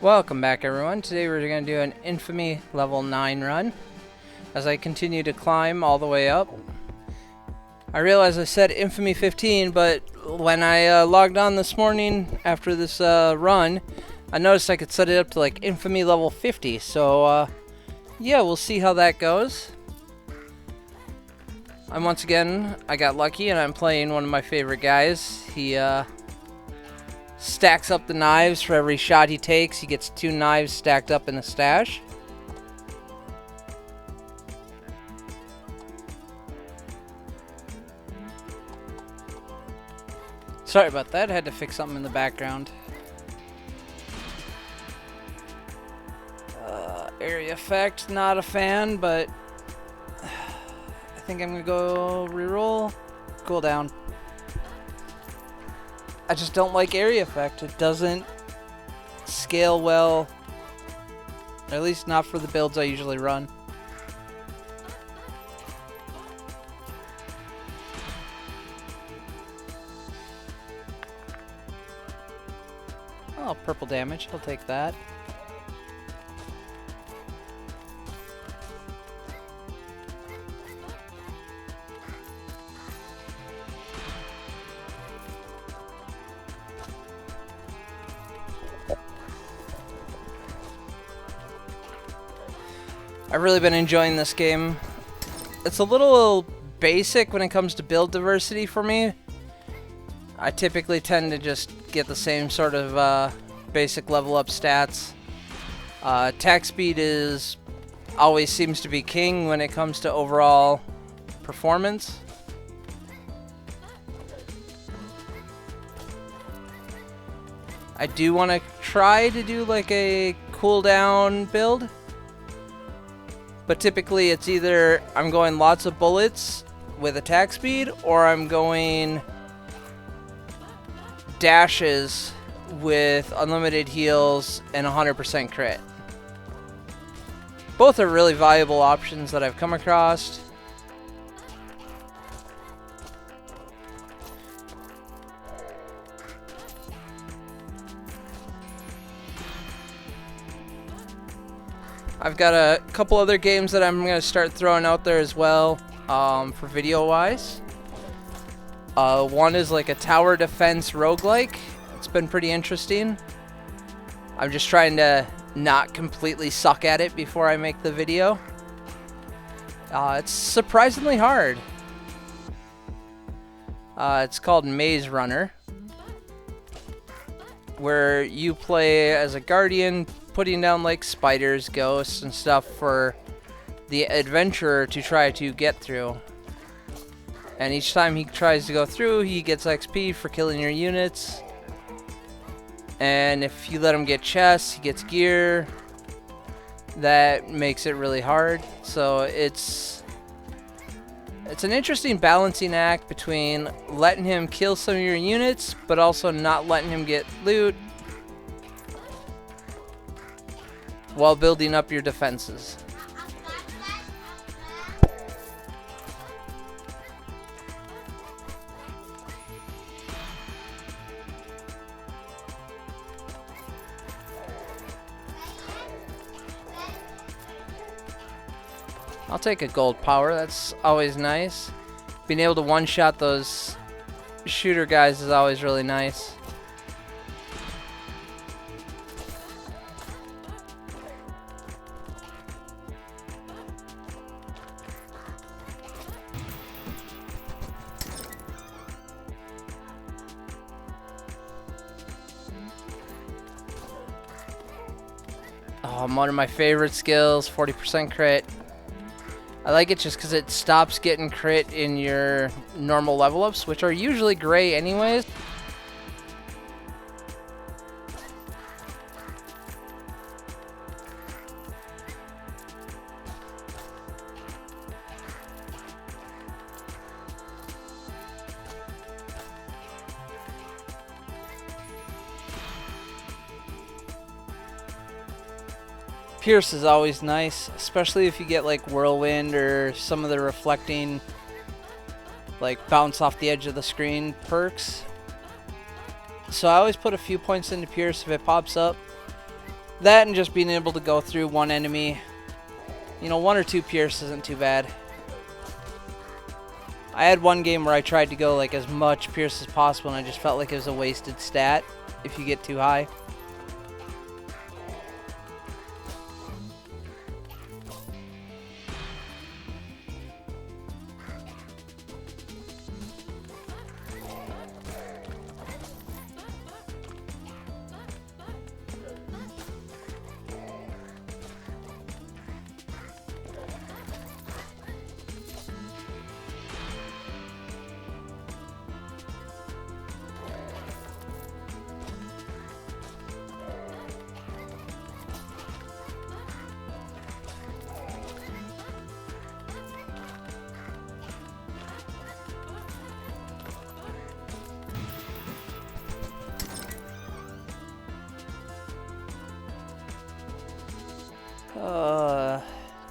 Welcome back, everyone. Today we're going to do an Infamy level 9 run as I continue to climb all the way up. I realize I said Infamy 15, but when I logged on this morning after this run, I noticed I could set it up to like Infamy level 50. So yeah, we'll see how that goes. And once again, I got lucky and I'm playing one of my favorite guys. He stacks up the knives for every shot he takes. He gets 2 knives stacked up in a stash. Sorry about that, I had to fix something in the background. Area effect, not a fan, but I think I'm gonna go reroll, cooldown. I just don't like area effect. It doesn't scale well, at least not for the builds I usually run. Oh, purple damage. I'll take that. I've really been enjoying this game. It's a little basic when it comes to build diversity for me. I typically tend to just get the same sort of basic level up stats. Attack speed always seems to be king when it comes to overall performance. I do want to try to do like a cooldown build. But typically it's either I'm going lots of bullets with attack speed, or I'm going dashes with unlimited heals and 100% crit. Both are really valuable options that I've come across. I've got a couple other games that I'm going to start throwing out there as well for video-wise. One is like a tower defense roguelike. It's been pretty interesting. I'm just trying to not completely suck at it before I make the video. It's surprisingly hard. It's called Maze Runner, where you play as a guardian, putting down like spiders, ghosts, and stuff for the adventurer to try to get through. And each time he tries to go through, he gets XP for killing your units. And if you let him get chests, he gets gear. That makes it really hard. So it's an interesting balancing act between letting him kill some of your units, but also not letting him get loot, while building up your defenses. I'll take a gold power, that's always nice. Being able to one-shot those shooter guys is always really nice. Oh, one of my favorite skills, 40% crit. I like it just because it stops getting crit in your normal level ups, which are usually gray anyways. Pierce is always nice, especially if you get like Whirlwind or some of the reflecting, like bounce off the edge of the screen perks. So I always put a few points into Pierce if it pops up. That and just being able to go through one enemy. You know, 1 or 2 pierce isn't too bad. I had one game where I tried to go like as much pierce as possible, and I just felt like it was a wasted stat if you get too high.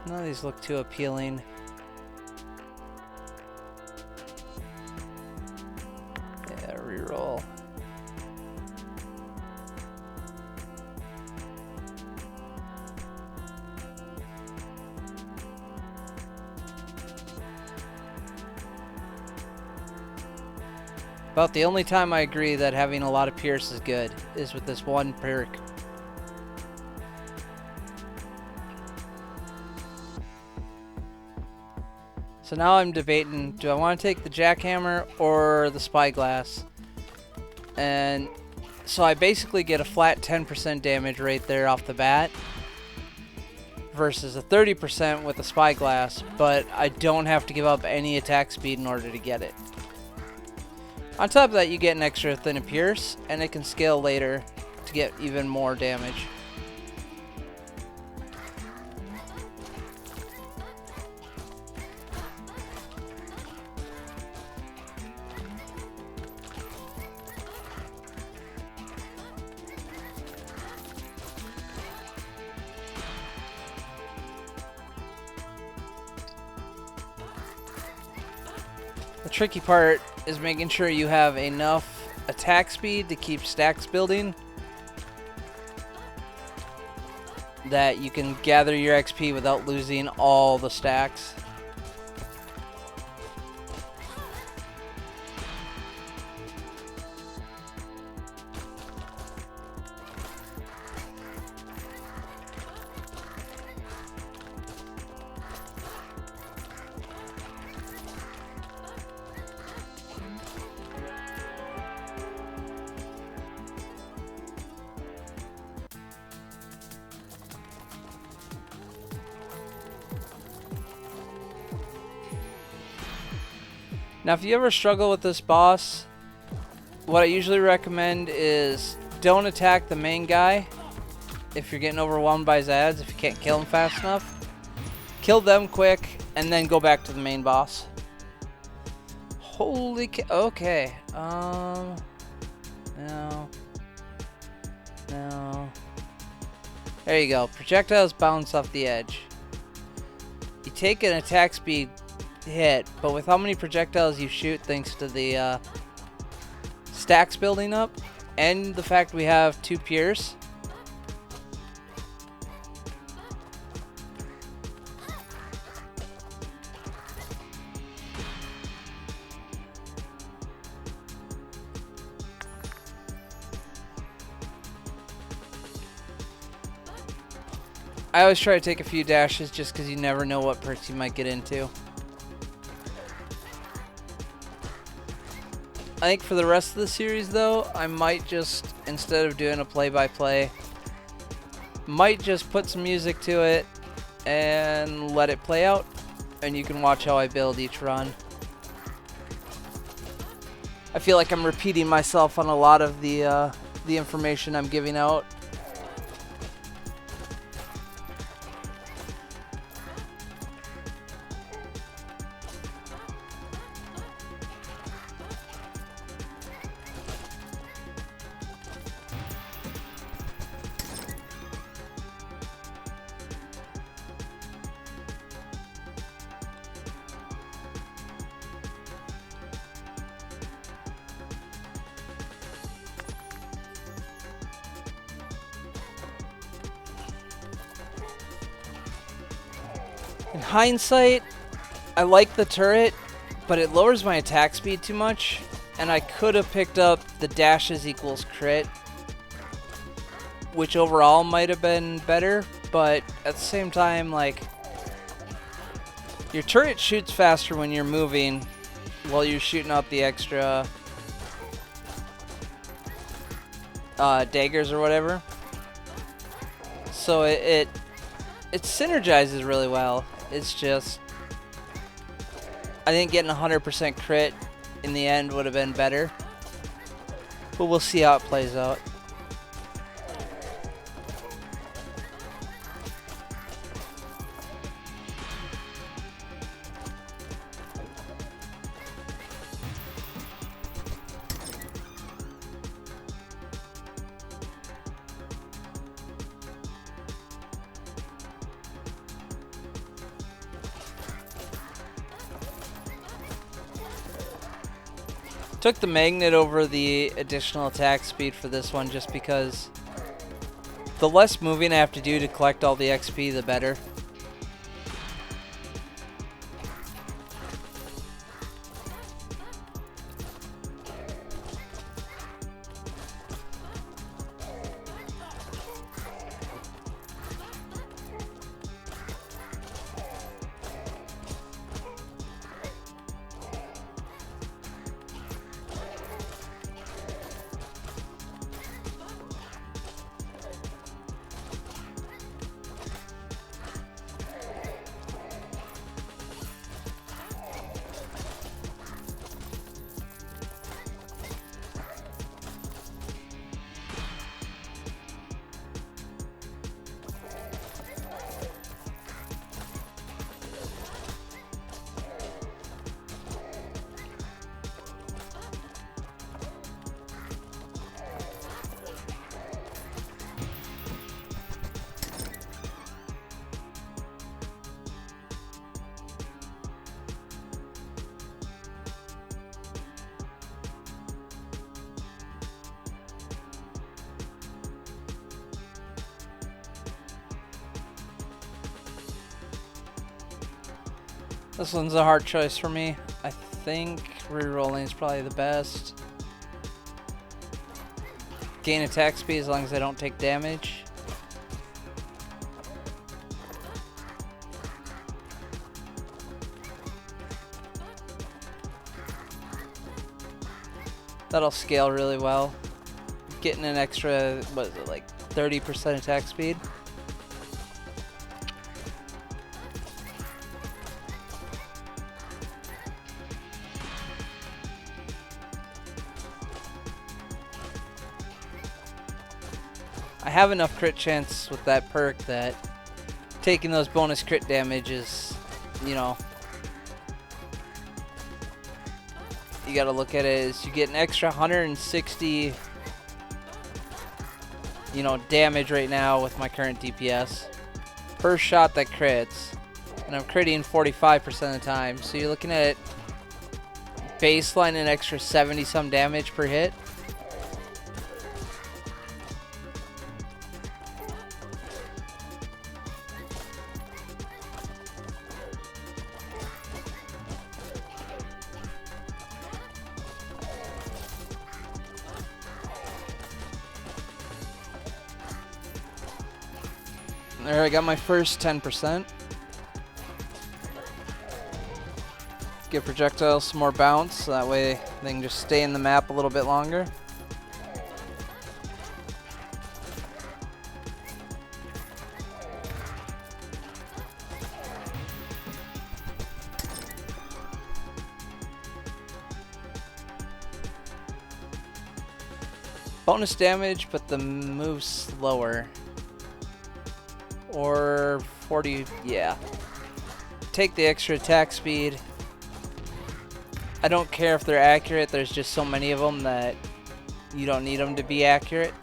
None of these look too appealing. Yeah, reroll. About the only time I agree that having a lot of pierce is good is with this one perk. So now I'm debating, do I want to take the jackhammer or the spyglass? And so I basically get a flat 10% damage right there off the bat versus a 30% with the spyglass, but I don't have to give up any attack speed in order to get it. On top of that, you get an extra thin of pierce, and it can scale later to get even more damage. The tricky part is making sure you have enough attack speed to keep stacks building, that you can gather your XP without losing all the stacks. Now, if you ever struggle with this boss, what I usually recommend is don't attack the main guy if you're getting overwhelmed by his ads, if you can't kill him fast enough. Kill them quick, and then go back to the main boss. Holy okay. No. No. There you go. Projectiles bounce off the edge. You take an attack speed hit, but with how many projectiles you shoot thanks to the stacks building up and the fact we have 2 pierce, I always try to take a few dashes just because you never know what perks you might get into. I think for the rest of the series, though, I might just, instead of doing a play-by-play, might just put some music to it and let it play out, and you can watch how I build each run. I feel like I'm repeating myself on a lot of the information I'm giving out. In hindsight, I like the turret, but it lowers my attack speed too much, and I could have picked up the dashes equals crit, which overall might have been better, but at the same time, like, your turret shoots faster when you're moving while you're shooting out the extra daggers or whatever. So it synergizes really well. It's just, I think getting 100% crit in the end would have been better, but we'll see how it plays out. Took the magnet over the additional attack speed for this one just because the less moving I have to do to collect all the XP, the better. This one's a hard choice for me. I think rerolling is probably the best. Gain attack speed as long as I don't take damage. That'll scale really well. Getting an extra, what is it, like 30% attack speed? I have enough crit chance with that perk that taking those bonus crit damage is, you know, you gotta look at it as you get an extra 160, you know, damage right now with my current DPS per shot that crits, and I'm critting 45% of the time. So you're looking at baseline an extra 70 some damage per hit. There, I got my first 10%. Give projectiles some more bounce, so that way they can just stay in the map a little bit longer. Bonus damage, but the move's slower. Or 40, yeah. Take the extra attack speed. I don't care if they're accurate, there's just so many of them that you don't need them to be accurate.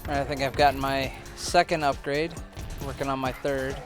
I think I've gotten my second upgrade. Working on my third.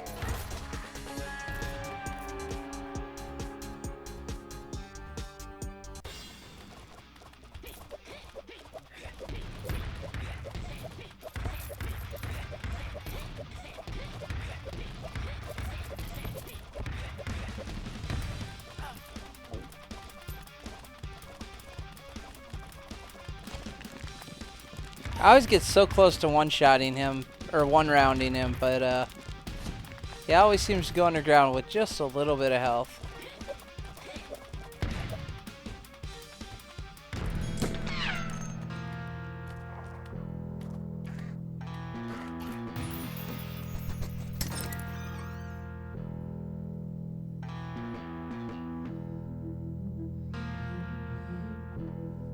I always get so close to one-shotting him, or one-rounding him, but he always seems to go underground with just a little bit of health.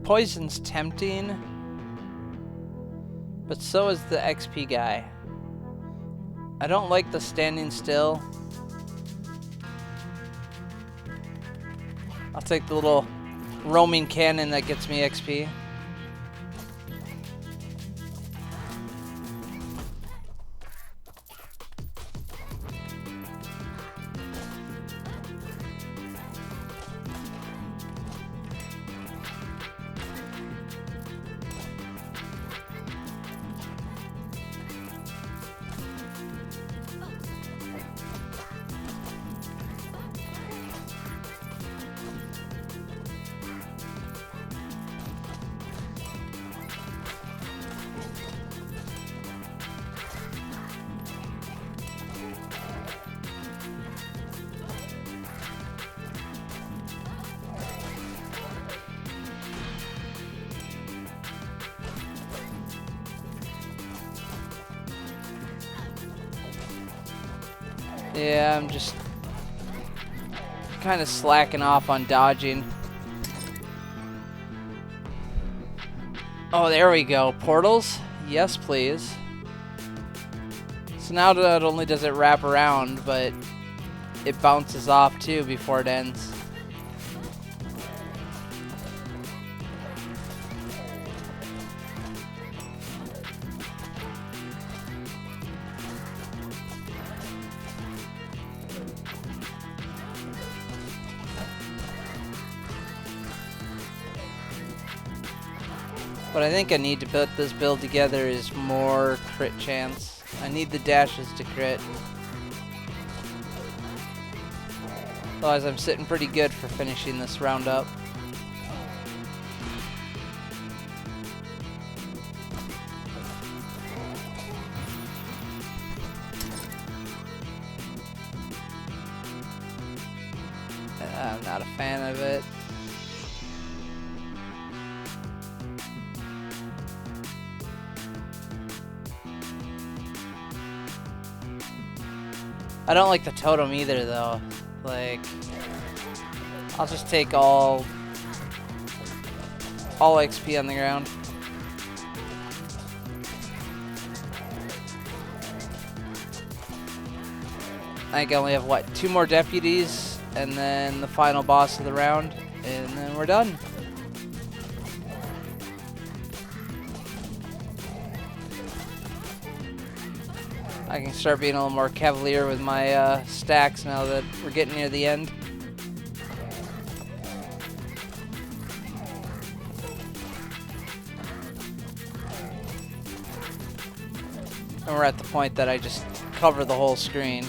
Poison's tempting, but so is the XP guy. I don't like the standing still. I'll take the little roaming cannon that gets me XP. Yeah, I'm just kind of slacking off on dodging. Oh, there we go. Portals? Yes, please. So now not only does it wrap around, but it bounces off too before it ends. What I think I need to put this build together is more crit chance. I need the dashes to crit. Otherwise I'm sitting pretty good for finishing this round up. I'm not a fan of it. I don't like the totem either, though. Like, I'll just take all XP on the ground. I think I only have, what, 2 more deputies, and then the final boss of the round, and then we're done. I can start being a little more cavalier with my stacks now that we're getting near the end. And we're at the point that I just cover the whole screen.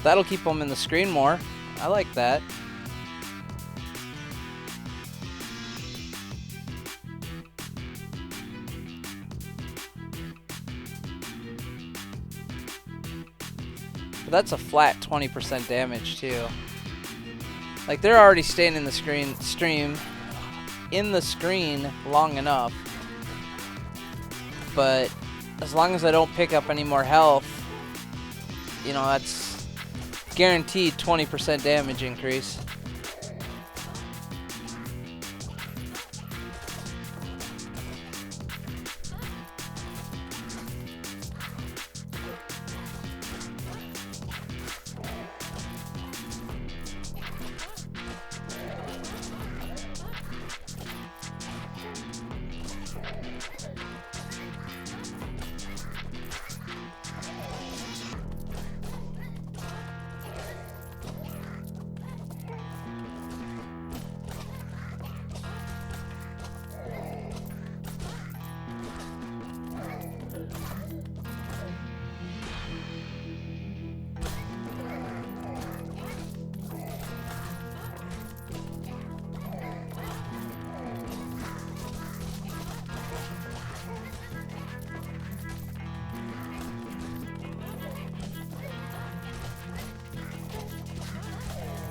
That'll keep them in the screen more. I like that. But that's a flat 20% damage too. Like, they're already staying in the screen long enough. But as long as I don't pick up any more health, you know, that's guaranteed 20% damage increase.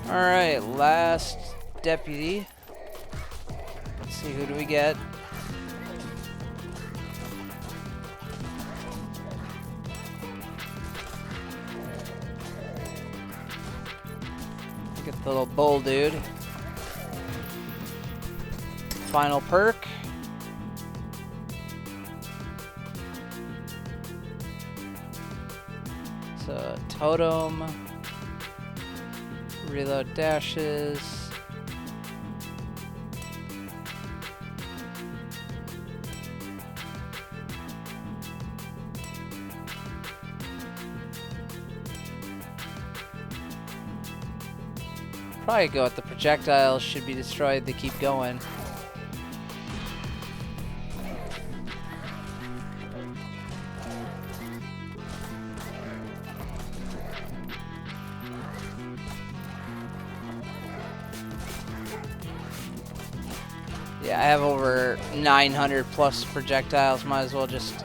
Alright, last deputy. Let's see, who do we get? Get the little bull dude. Final perk. It's a totem. Reload dashes. Probably go with the projectiles, should be destroyed, they keep going. Yeah, I have over 900 plus projectiles. Might as well just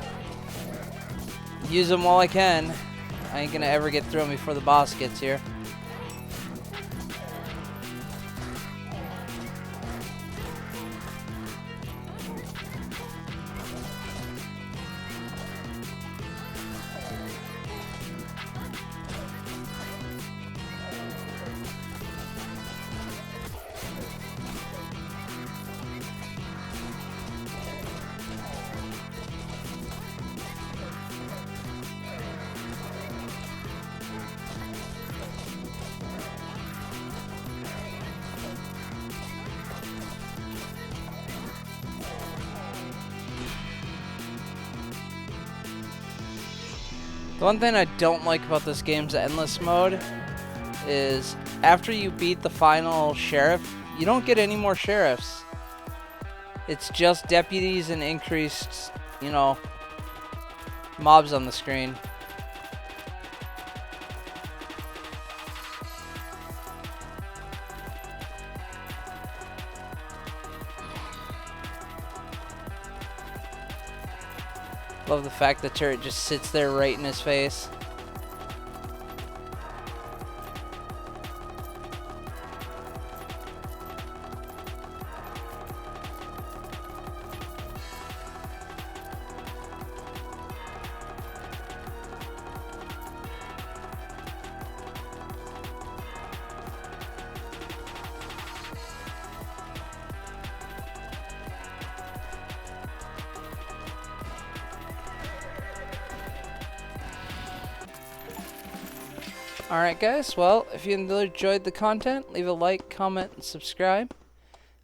use them while I can. I ain't gonna ever get through them before the boss gets here. The one thing I don't like about this game's endless mode is after you beat the final sheriff, you don't get any more sheriffs. It's just deputies and increased, you know, mobs on the screen. Love the fact the turret just sits there right in his face. Alright guys, well, if you enjoyed the content, leave a like, comment, and subscribe.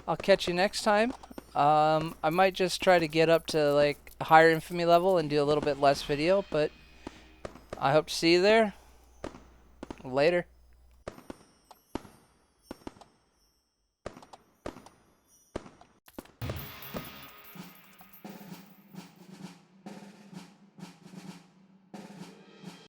I'll catch you next time. I might just try to get up to like a higher infamy level and do a little bit less video, but I hope to see you there. Later.